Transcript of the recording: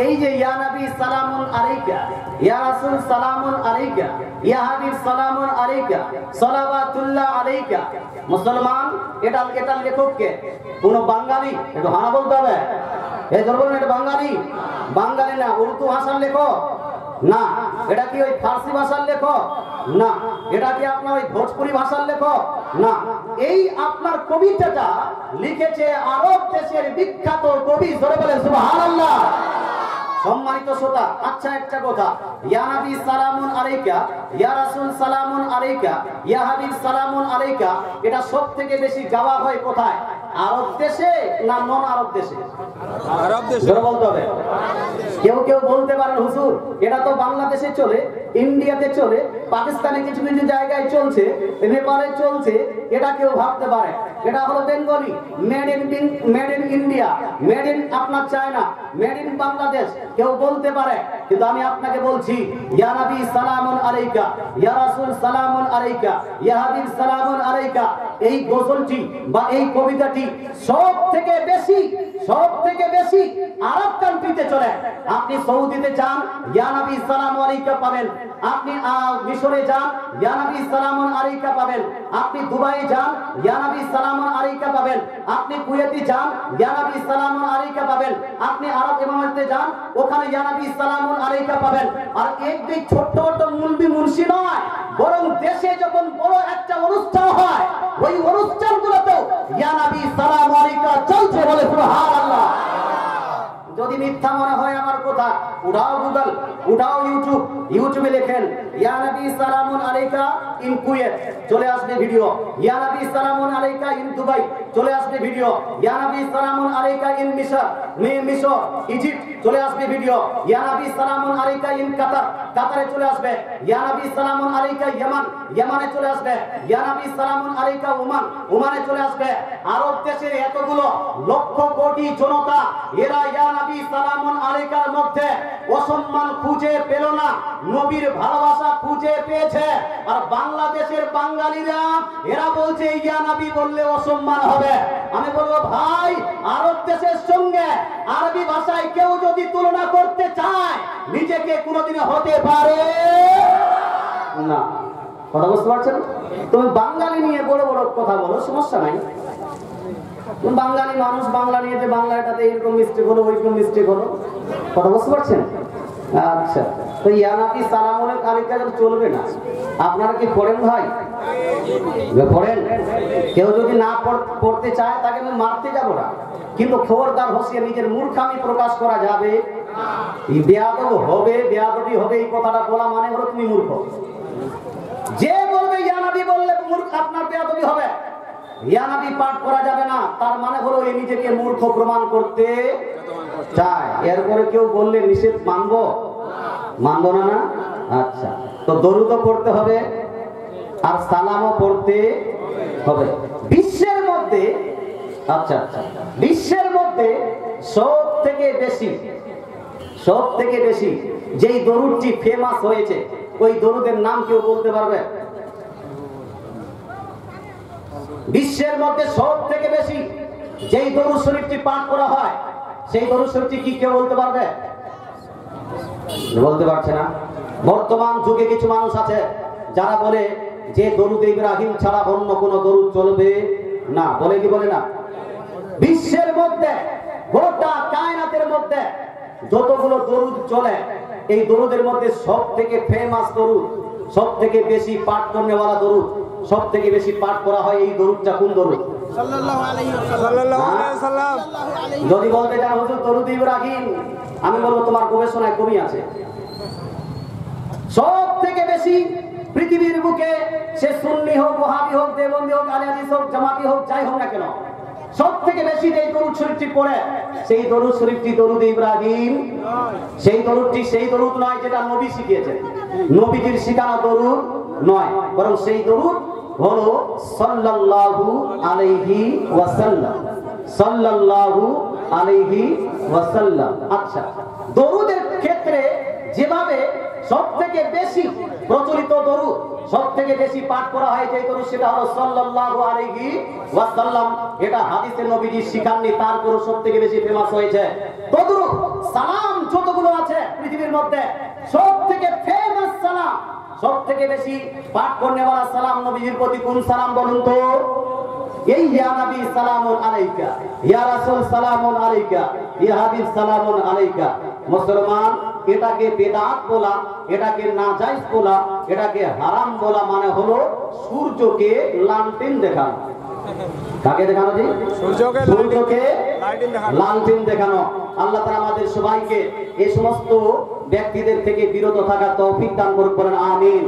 এই যে ইয়া নবী সালামুন আলাইকা, ইয়া রাসূল সালামুন আলাইকা, ইয়া হাবিব সালামুন আলাইকা, সালাওয়াতুল্লাহ আলাইকা। মুসলমান এটা লেখক কে? কোন বাঙালি? একটু হানা বলতে হবে। এই ধর বলুন এটা বাঙালি? বাঙালি না। উর্দু ভাষার লেখক না। এটা কি ওই ফার্সি ভাষার লেখক না। এটা কি আপনার ওই ভোজপুরি ভাষার লেখক না। এই আপনার কবিতাটা লিখেছে আরব দেশের বিখ্যাত কবি, জোরে বলেন সুবহানাল্লাহ। সম্মানিত শ্রোতা, আচ্ছা একটা কথা, ইয়া নবী সালামুন আলাইকা, ইয়া রাসূল সালামুন আলাইকা, ইয়া হাবিব সালামুন আলাইকা, এটা সবথেকে বেশি গাওয়া হয় কোথায়? আরব দেশে না নন আরব দেশে? আরব দেশে বলতে হবে। কেউ কেউ বলতে পারেন হুজুর এটা তো বাংলাদেশে চলে, ইন্ডিয়াতে চলে, পাকিস্তানে কিছু কিছু জায়গায় চলছে, নেপালে চলছে। এটা কেউ ভাবতে পারে এটা হলো Bengali, made in India, made in আপনার চায়না, মেড ইন বাংলাদেশ, কেউ বলতে পারে। কিন্তু আমি আপনাকে বলছি ইয়া নবী সালামুন আলাইকা, ইয়া রাসূল সালামুন আলাইকা, ইয়া হাবিব সালামুন আলাইকা, এই গজলটি বা এই কবিতাটি সব থেকে বেশি আরব কান্ট্রিতে চলে। আপনি সৌদিতে যান, ইয়া নবী সালামু আলাইকা পাবেন। আপনি মিশরে যান, ইয়া নবী সালামুন আলাইকা পাবেন। আপনি দুবাই যান, ইয়া নবী সালামুন আলাইকা পাবেন। আপনি কুয়েতে যান, ইয়া নবী সালামুন আলাইকা পাবেন। আপনি আরব এমারাতে যান, ওখানে ইয়া নবী সালামুন আলাইকা পাবেন। আর একদিক ছোট্ট ছোট্ট মুলবি মুন্সি নয়, বরং দেশে যখন বড় একটা অনুষ্ঠান হয় ওই অনুষ্ঠানগুলোতেও ইয়া নবী সালামু আলাইকা চলছে, বলে সুবহানাল্লাহ। যদি মিথ্যা মনে হয় আমার কথা, উঠাও গুগল, উঠাও ইউটিউবে লেখেন ইয়া নবী সালামুন আলাইকা ইন কুয়েত, চলে আসবে ভিডিও। ইয়া নবী সালামুন আলাইকা ইন দুবাই, চলে আসবে ভিডিও। ইয়া নবী সালামুন আলাইকা ইন মিশর, ইজিপ্ট, চলে আসবে ভিডিও। ইয়া নবী সালামুন আলাইকা ইন কাতার, কাতারে চলে আসবে। ইয়া নবী সালামুন আলাইকা ইয়ামান, ইয়ামানে চলে আসবে। ইয়া নবী সালামুন আলাইকা ওমান, ওমানে চলে আসবে। আরব দেশের এতগুলো লক্ষ কোটি জনতা, এরা ইয়া নবী সালামুন আলাইকার মধ্যে অসম্মান খুঁজে পেল না, নবীর ভালোবাসা খুঁজে পেয়েছে। আর বাংলাদেশের বাঙালিরা এরা বলছে ইয়া নবী বললে অসম্মান হবে। আমি বলবো ভাই, আরব দেশের সঙ্গে আরবি ভাষায় কেউ যদি তুলনা করতে চায় নিজেকে কোনোদিন হতে পারে না। কথা বুঝতে পারছেন? তুমি বাঙালি নিয়ে বড় বড় কথা বলো, সমস্যা নাই। তুমি বাঙালি মানুষ, বাংলা নিয়ে যে বাংলাটাতে এরকম মিস্টেক হলো, ওইরকম মিস্টেক হলো, কথা বুঝতে পারছেন? আচ্ছা, তো ইয়া নবী সালামুন আলাইকা চলবে না। আপনারা কি পড়েন ভাই? পড়েন। কেউ যদি না পড়তে চায় তাকে আমি মারতে যাবো না, কিন্তু খবরদার হোসিয়ে নিজের মূর্খামি প্রকাশ করা যাবে বেয়াদব হবে, বেয়াদবি হবে। এই কথাটা বলা মানে হলো তুমি মূর্খ। যে বলবে ইয়া নবী বললে মূর্খ, আপনার বেয়াদবি হবে। ইয়া নবী পাঠ করা যাবে না, তার মানে হলো এই নিজেকে মূর্খ প্রমাণ করতে চায়। এরপরে কেউ বললে নিষেধ মানবো না না? আচ্ছা, তো দরুদও পড়তে হবে আর সালামও পড়তে হবে। বিশ্বের মধ্যে বিশ্বের মধ্যে সব থেকে বেশি যেই দরুদটি ফেমাস হয়েছে ওই দরুদের নাম কেউ বলতে পারবে? বিশ্বের মধ্যে সব থেকে বেশি যেই দরুদ শরীফটি পাঠ করা হয় সেই দরুদ শরীফটি কি কেউ বলতে পারবে? বলতে পারছে না। বর্তমান যুগে কিছু মানুষ আছে যারা বলে যে দরুদ ইব্রাহিম ছাড়া অন্য কোন দরুদ চলবে না। বলে কি বলে না? বিশ্বের মধ্যে, গোটা কায়নাতের মধ্যে যতগুলো দরুদ চলে এই দরুদের মধ্যে সব থেকে ফেমাস দরুদ, সব থেকে বেশি পাঠ করনেওয়ালা দরুদ, সব থেকে বেশি পাঠ করা হয় এই দরুদটা কোন দরুদ? সাল্লাল্লাহু আলাইহি ওয়াসাল্লাম। যদি বলতে চান হুজুর দরুদ ইব্রাহিম, আমি বলবো তোমার গবেষণায় কমই আছে। সব থেকে বেশি পৃথিবীর বুকে সে সুন্নি হোক, ওয়াহাবি হোক, দেওবন্দি হোক, আহলে হাদিস হোক, জামাতি হোক, যাই হোক না কেন, সব থেকে বেশি যে দরুদ শরীফটি পড়ে সেই দরুদ শরীফটি দরুদ ইব্রাহিম। সেই দরুদটি সেই দরুদ নয় যেটা নবী শিখিয়েছেন, নবীজির শিখানো দরুদ নয়, বরং সেই দরুদ হলো সাল্লাল্লাহু আলাইহি ওয়াসাল্লাম, সাল্লাল্লাহু আলাইহি ওয়াসাল্লাম। আচ্ছা, দরুদের ক্ষেত্রে যেভাবে সব থেকে বেশি প্রচলিত দরুদ, সব থেকে বেশি পাঠ করা হয় যে দরুদ সেটা হলো সাল্লাল্লাহু আলাইহি ওয়াসাল্লাম। এটা হাদিসে নবীজি শিখাননি, তারপরও সব থেকে বেশি ফেমাস হয়েছে। তদ্রুপ সালাম যতগুলো নবীজির মধ্যে সব থেকে ফেমাস সালাম, সব থেকে বেশি পাঠ করনে वाला সালাম নবীজির প্রতি কোন সালাম বলুন তো? এই ইয়া নবী সালামুন আলাইকা, ইয়া রাসূল সালামুন আলাইকা, ইয়া হাবিব সালামুন আলাইকা। মুসলমান এটাকে বেদাত বলা, এটাকে নাজায়েজ বলা, এটাকে হারাম বলা মানে হলো সূর্যকে লালটেন দেখানো। কাকে দেখানো জি? সূর্যকে লালটেন দেখানো। আল্লাহ তাআলা আমাদের সবাইকে এই সমস্ত ব্যক্তিদের থেকে বিরত থাকার তৌফিক দান করুন, বলেন আমিন।